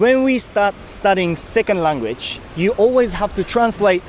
When we start studying second language, you always have to translate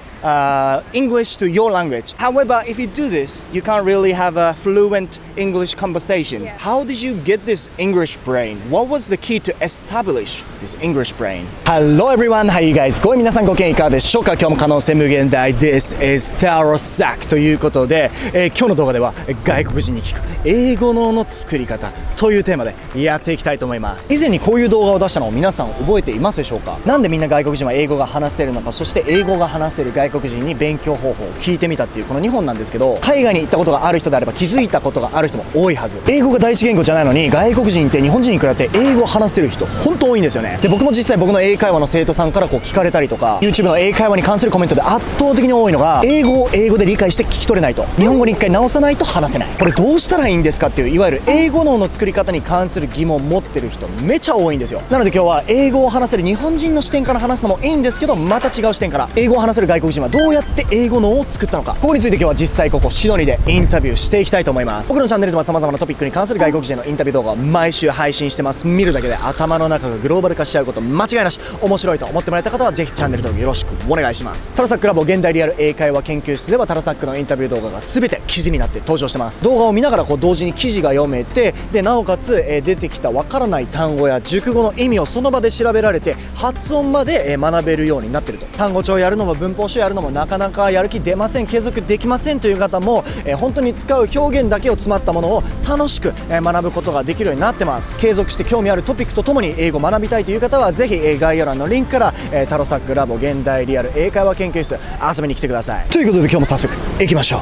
English to your language. However, if you do this, you can't really have a fluent English conversation. Yeah. How did you get this English brain? What was the key to establish this English brain? Hello everyone, how are you guys? ご皆さんご機嫌いかがでしょうか？今日も可能性無限大 This is タロサックということで、今日の動画では外国人に聞く英語脳の作り方というテーマでやっていきたいと思います。以前にこういう動画を出したのを皆さん覚えていますでしょうか？なんでみんな外国人は英語が話せるのか、そして英語が話せる外国人に勉強方法を聞いてみたっていうこの2本なんですけど、海外に行ったことがある人であれば気づいたことがある人も多いはず。英語が第一言語じゃないのに外国人って日本人に比べて英語を話せる人本当多いんですよね。で、僕も実際僕の英会話の生徒さんからこう聞かれたりとか YouTube の英会話に関するコメントで圧倒的に多いのが、英語を英語で理解して聞き取れないと、日本語に一回直さないと話せない、これどうしたらいいんですかっていう、いわゆる英語脳の作り方に関する疑問を持ってる人めちゃ多いんですよ。なので今日は英語を話せる日本人の視点から話すのもいいんですけど、また違う視点から英語を話せる外国人はどうやって英語脳を作ったのか、ここについて今日は実際ここシドニーでインタビューしていきたいと思います。僕のチャンネルでは様々なトピックに関する外国人のインタビュー動画を毎週配信してます。見るだけで頭の中がグローバル化しちゃうこと間違いなし。面白いと思ってもらえた方はぜひチャンネル登録よろしくお願いします。タロサックラボ現代リアル英会話研究室ではタロサックのインタビュー動画が全て記事になって登場してます。動画を見ながらこう同時に記事が読めて、でなおかつ出てきたわからない単語や熟語の意味をその場で調べられて発音まで学べるようになってると。単語帳やるのも文法書やるのもなかなかやる気出ません、継続できませんという方も本当に使う表現だけを詰まったものを楽しく学ぶことができるようになってます。継続して興味あるトピックとともに英語を学びたいという方はぜひ概要欄のリンクからタロサックラボ現代リアル英会話研究室遊びに来てください。ということで今日も早速行きましょう。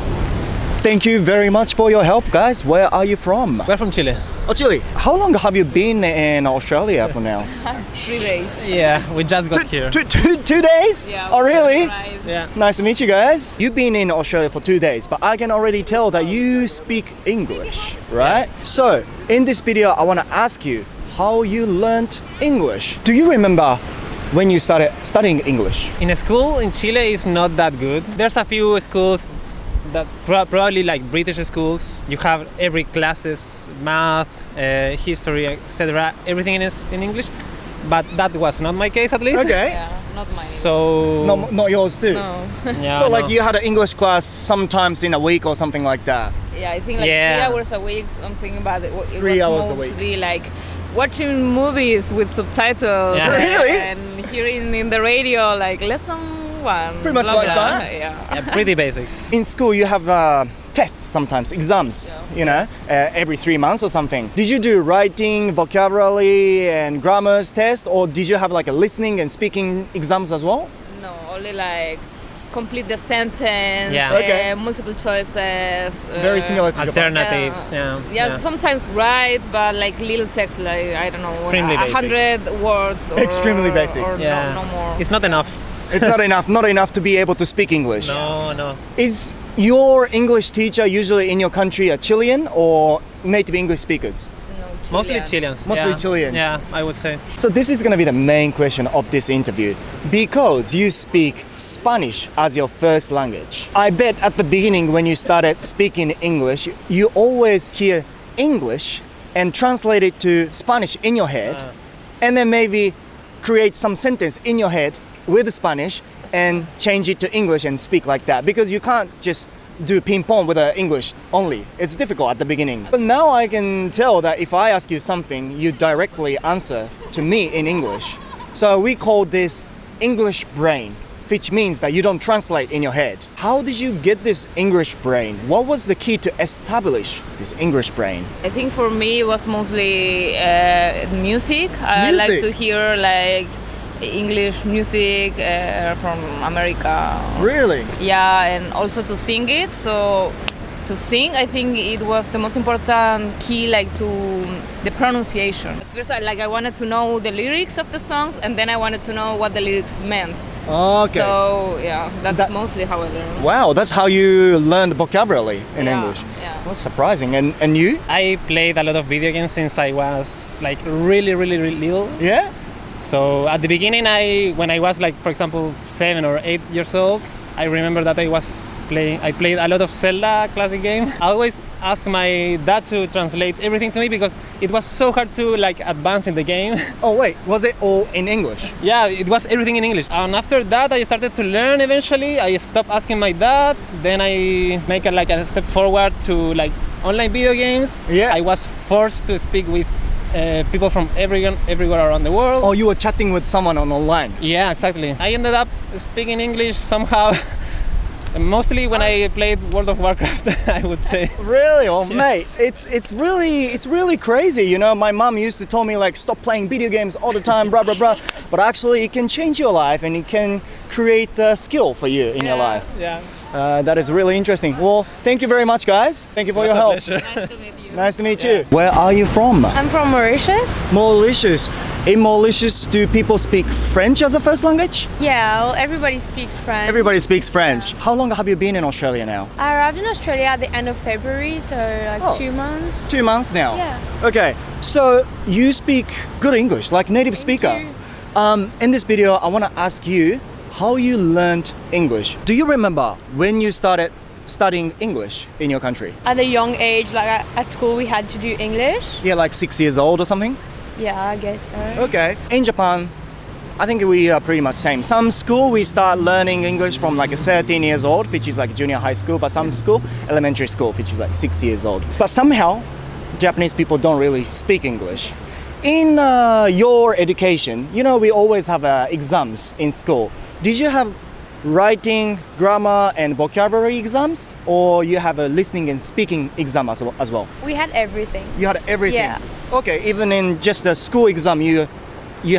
Thank you very much for your help, guys. Where are you from? We're from Chile. Oh, Chile. How long have you been in Australia for now? 3 days. Yeah, we just got here. Two days? Yeah. Oh, really? Right. Yeah. Nice to meet you guys. You've been in Australia for 2 days, but I can already tell that you speak English, right? So, in this video, I want to ask you how you learned English. Do you remember when you started studying English? In a school in Chile is not that good. There's a few schools that probably like British schools. You have every classes, math, history, etc. Everything is in English, but that was not my case at least. Okay. Yeah, not mine. So Not yours too? No. yeah, So like no. you had an English class sometimes in a week or something like that? Yeah, I think like Yeah. 3 hours a week, something about it. It 3 was hours a week. mostly like watching movies with subtitles. Yeah. Really? And hearing in the radio like lesson 1. Pretty much blah, like blah. that? Yeah. Yeah, pretty basic. In school you have tests sometimes, exams, you know, every 3 months or something. Did you do writing, vocabulary and grammars test, or did you have like a listening and speaking exams as well? No, only like complete the sentence, Yeah. Okay. multiple choices. Very similar to Japan. Alternatives. Yeah. Sometimes write, but like little text, like I don't know, Extremely basic. 100 words. Or, Extremely basic. Or Yeah. no more. It's not enough. It's not enough to be able to speak English. No. Is your English teacher usually in your country a Chilean or native English speakers? No, Mostly Chilean. Chileans. Mostly yeah. Chileans. Yeah, I would say. So this is going to be the main question of this interview. Because you speak Spanish as your first language, I bet at the beginning when you started speaking English, you always hear English and translate it to Spanish in your head, and then maybe create some sentence in your head with Spanish and change it to English and speak like that, because you can't just do ping pong with English only. It's difficult at the beginning. But now I can tell that if I ask you something, you directly answer to me in English. So we call this English brain, which means that you don't translate in your head. How did you get this English brain? What was the key to establish this English brain? I think for me it was mostly music. I like Music? to hear like English music from America. Really? Yeah, and also to sing it. So to sing, I think it was the most important key, like to the pronunciation. First, I wanted to know the lyrics of the songs, and then I wanted to know what the lyrics meant. Okay. So yeah, that's That- mostly how I learned. Wow, that's how you learned vocabulary in Yeah, English. yeah. That's surprising. And you? I played a lot of video games since I was like really little. Yeah? So at the beginning, when I was like, for example, 7 or 8 years old, I remember that I was I played a lot of Zelda classic game. I always asked my dad to translate everything to me because it was so hard to like advance in the game. Oh wait, was it all in English? Yeah, it was everything in English. And after that, I started to learn eventually. I stopped asking my dad. Then I make a step forward to like online video games. Yeah. I was forced to speak with people from everywhere around the world. Oh, you were chatting with someone online? Yeah, exactly. I ended up speaking English somehow. Mostly when I played World of Warcraft, I would say. Really? Oh, mate, it's really crazy. You know, my mom used to tell me like stop playing video games all the time, blah blah blah. But actually, it can change your life and it can create a skill for you in your life. Yeah. That is really interesting. Well, thank you very much, guys. Thank you for your help. Nice to meet you. Nice to meet you. Where are you from? I'm from Mauritius. Mauritius. In Mauritius, do people speak French as a first language? Yeah, well, everybody speaks French. Everybody speaks French. How long have you been in Australia now? I arrived in Australia at the end of February, so like Oh. 2 months. 2 months now. Yeah. Okay, so you speak good English, like native speaker. you. In this video, I want to ask you how you learned English. Do you remember when you started studying English in your country? At a young age, like at school, we had to do English. Yeah, like 6 years old or something? Yeah, I guess so. Okay. In Japan, I think we are pretty much same. Some school we start learning English from like 13 years old, which is like junior high school, but some school, elementary school, which is like 6 years old. But somehow, Japanese people don't really speak English. In your education, you know, we always have exams in school. Did you have writing, grammar, and vocabulary exams, or you have a listening and speaking exam as well? We had everything. You had everything. Yeah. Okay, even in just a school exam, you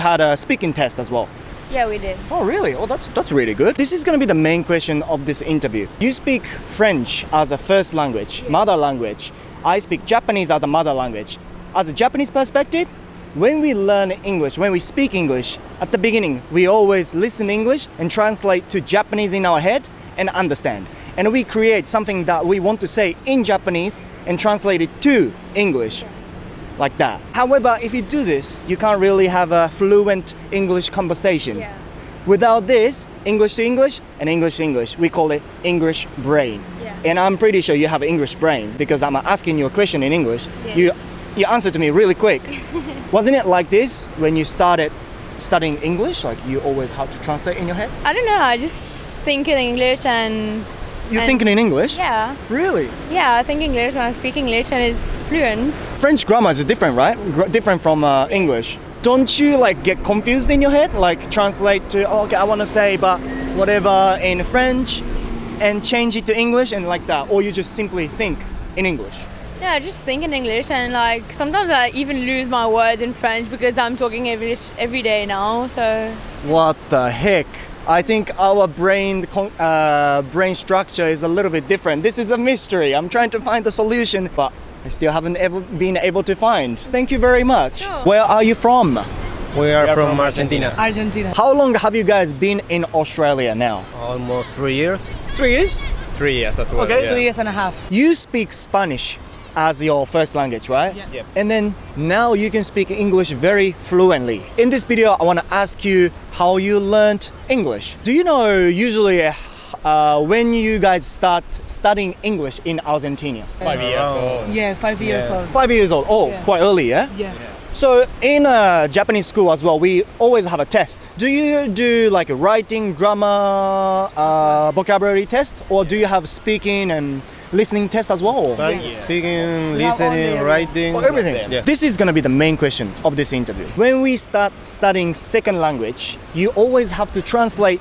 had a speaking test as well. Yeah, we did. Oh, really? Oh, that's really good. This is going to be the main question of this interview. You speak French as a first language, mother language. I speak Japanese as a mother language. As a Japanese perspective, when we learn English, when we speak English, at the beginning, we always listen English and translate to Japanese in our head and understand. And we create something that we want to say in Japanese and translate it to English. Like that. However, if you do this, you can't really have a fluent English conversation. Yeah. Without this, English to English and English to English, we call it English brain. Yeah. And I'm pretty sure you have English brain because I'm asking you a question in English. Yes. You answer to me really quick. Wasn't it like this when you started studying English? Like you always had to translate in your head? I don't know, I just think in English and... You're and- thinking in English? Yeah. Really? Yeah, I think English when I speak English and it's fluent. French grammar is different, right? Different from English. Don't you like get confused in your head? Like translate to, oh, okay, I want to say but whatever in French and change it to English and like that. Or you just simply think in English. Yeah, I just think in English and like sometimes I even lose my words in French because I'm talking English every day now, so... What the heck? I think our brain structure is a little bit different. This is a mystery. I'm trying to find the solution, but I still haven't ever been able to find. Thank you very much. Sure. Where are you from? We are from Argentina. Argentina. How long have you guys been in Australia now? Almost 3 years. 3 years? 3 years as well. Okay. 2 years and a half. You speak Spanish as your first language, right? Yeah. Yep. And then now you can speak English very fluently. In this video, I want to ask you how you learned English. Do you know usually when you guys start studying English in Argentina? 5 years old. Yeah, 5 years old. 5 years old. Oh, Yeah. quite early, yeah? Yeah. So in a Japanese school as well, we always have a test. Do you do like a writing, grammar, vocabulary test, or do you have speaking and listening test as well? Speaking, We have all the listening, areas. writing. Oh, everything. Yeah. This is going to be the main question of this interview. When we start studying second language, you always have to translate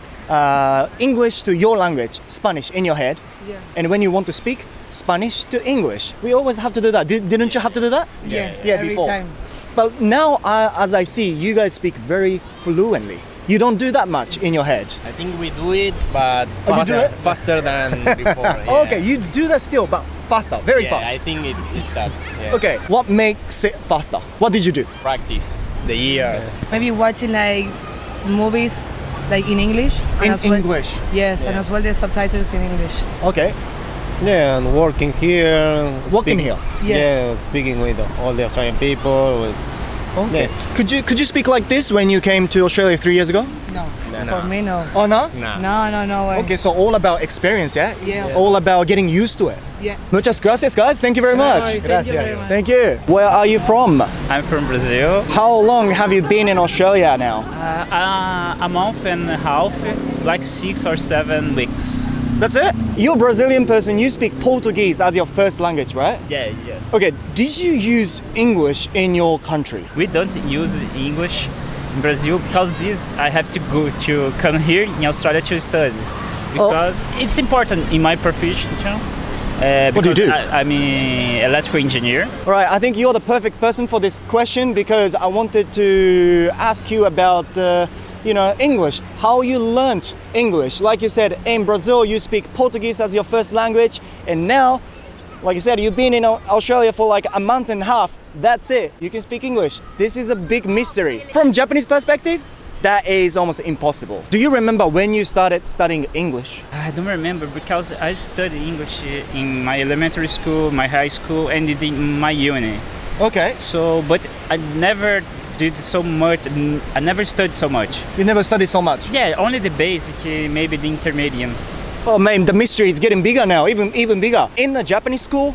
English to your language, Spanish, in your head. Yeah. And when you want to speak Spanish to English, we always have to do that. Didn't you have to do that? Yeah, Yeah, every before. time. But now, as I see, you guys speak very fluently. You don't do that much in your head. I think we do it, but Oh, you do it? faster than before. Yeah. Okay, you do that still, but faster, very Yeah, fast. I think it's that. Yeah. Okay, what makes it faster? What did you do? Practice the years. Maybe watching like movies like in English. and In as well- English. Yes, and as well the subtitles in English. Okay. Yeah, and working here. Working here? Yeah. Yeah, speaking with all the Australian people, with Okay. Could you speak like this when you came to Australia 3 years ago? No. No. For me, no. Oh no? No way. Okay, so all about experience, yeah? Yeah. All about getting used to it. Yeah. Muchas gracias, guys. Thank you very much. Thank you very much. Thank you. Where are you from? I'm from Brazil. How long have you been in Australia now? A month and a half, like 6 or 7 weeks. That's it? You're a Brazilian person, you speak Portuguese as your first language, right? Yeah. Okay, did you use English in your country? We don't use English in Brazil because this I have to go to come here in Australia to study because it's important in my profession. What do you do? I'm an electrical engineer. All right, I think you're the perfect person for this question because I wanted to ask you about English, how you learned English. Like you said, in Brazil you speak Portuguese as your first language, and now, like you said, you've been in Australia for like a month and a half. That's it, you can speak English. This is a big mystery. From Japanese perspective, that is almost impossible. Do you remember when you started studying English? I don't remember because I studied English in my elementary school, my high school, and in my uni. Okay. So, but I never did so much. I never studied so much. You never studied so much? Yeah, only the basic, maybe the intermediate. Oh man, the mystery is getting bigger now, even bigger. In the Japanese school,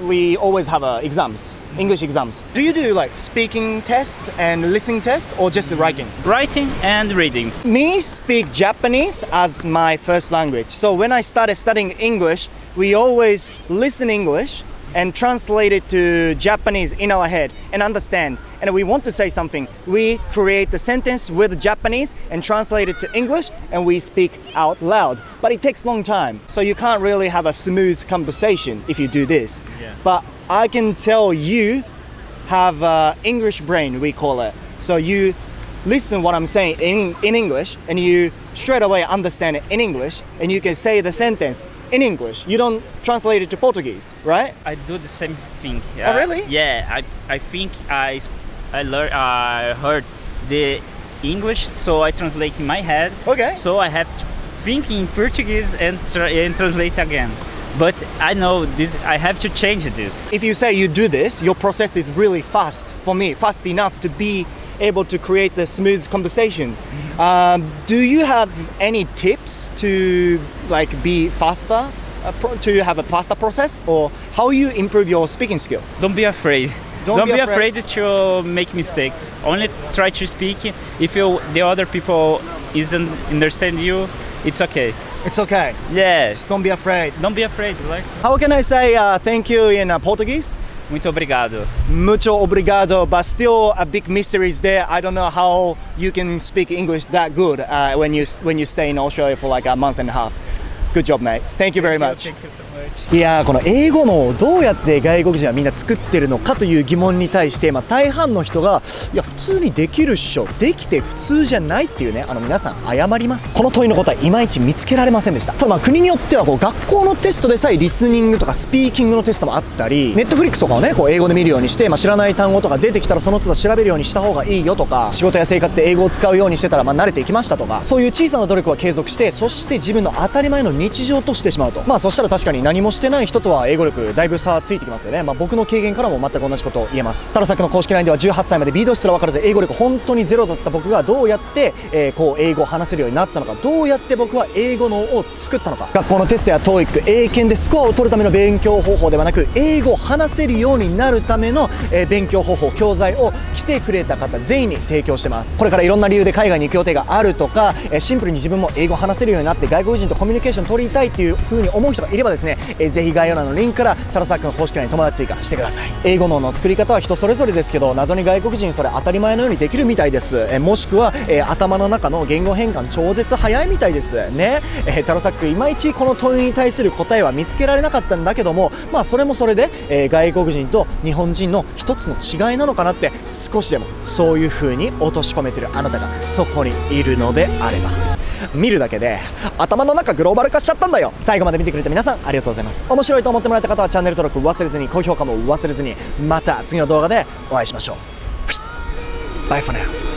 we always have exams, English exams. Do you do like speaking test and listening test or just writing? Writing and reading. Me speak Japanese as my first language. So when I started studying English, we always listen English and translate it to Japanese in our head and understand. And we want to say something. We create the sentence with Japanese and translate it to English and we speak out loud. But it takes a long time. So you can't really have a smooth conversation if you do this. Yeah. But I can tell you have English brain, we call it. So you listen what I'm saying in English and you straight away understand it in English and you can say the sentence in English. You don't translate it to Portuguese, right? I do the same thing. Oh, really? Yeah, I think I heard the English, so I translate in my head. Okay. So I have to think in Portuguese and translate again. But I know this. I have to change this. If you say you do this, your process is really fast for me, fast enough to be able to create the smooth conversation. Do you have any tips to like be faster, to have a faster process, or how you improve your speaking skill? Don't be afraid. Don't be be afraid to make mistakes. Only try to speak. If the other people isn't understand you, it's okay. It's okay. Yes. Just don't be afraid. Don't be afraid. Like. How can I say thank you in Portuguese? Muito obrigado. Mucho obrigado, but still a big mystery is there. I don't know how you can speak English that good when you stay in Australia for like a month and a half. Good job, mate. Thank you very much. Thank you so much. いやー、この英語のをどうやって外国人はみんな作ってるのかという疑問に対して、大半の人がいや普通にできるっしょ、できて普通じゃないっていうね、皆さん謝ります。この問いの答えいまいち見つけられませんでした。ただ国によっては学校のテストでさえリスニングとかスピーキングのテストもあったり、ネットフリックスとかをね英語で見るようにして、知らない単語とか出てきたらその都度調べるようにした方がいいよとか、仕事や生活で英語を使うようにしてたら慣れていきましたとか、そういう小さな努力は継続して、そして自分の当たり前の日常としてしまうと、そしたら確かに何もしてない人とは英語力だいぶ差ついてきますよね。僕の経験からも全く同じことを言えます。タロサックの公式 LINE では18歳まで B 動詞すら分からず英語力本当にゼロだった僕がどうやって、英語を話せるようになったのか、どうやって僕は英語のを作ったのか、学校のテストや TOEIC、英検でスコアを取るための勉強方法ではなく、英語を話せるようになるための、勉強方法、教材を来てくれた方全員に提供してます。これからいろんな理由で海外に行く予定があるとか、シンプルに自分も英語を話せるようになって外国人とコミュニケーション取りたいっていう風に思う人がいればですね、ぜひ概要欄のリンクからタロサックの公式 LINE に友達追加してください。英語の作り方は人それぞれですけど、謎に外国人それ当たり前のようにできるみたいです。もしくは、頭の中の言語変換超絶早いみたいですね。タロサックいまいちこの問いに対する答えは見つけられなかったんだけども、それもそれで、外国人と日本人の一つの違いなのかなって、少しでもそういう風に落とし込めてるあなたがそこにいるのであれば、見るだけで頭の中グローバル化しちゃったんだよ。最後まで見てくれた皆さんありがとうございます。面白いと思ってもらえた方はチャンネル登録忘れずに、高評価も忘れずに、また次の動画でお会いしましょう。バイフォーナウ。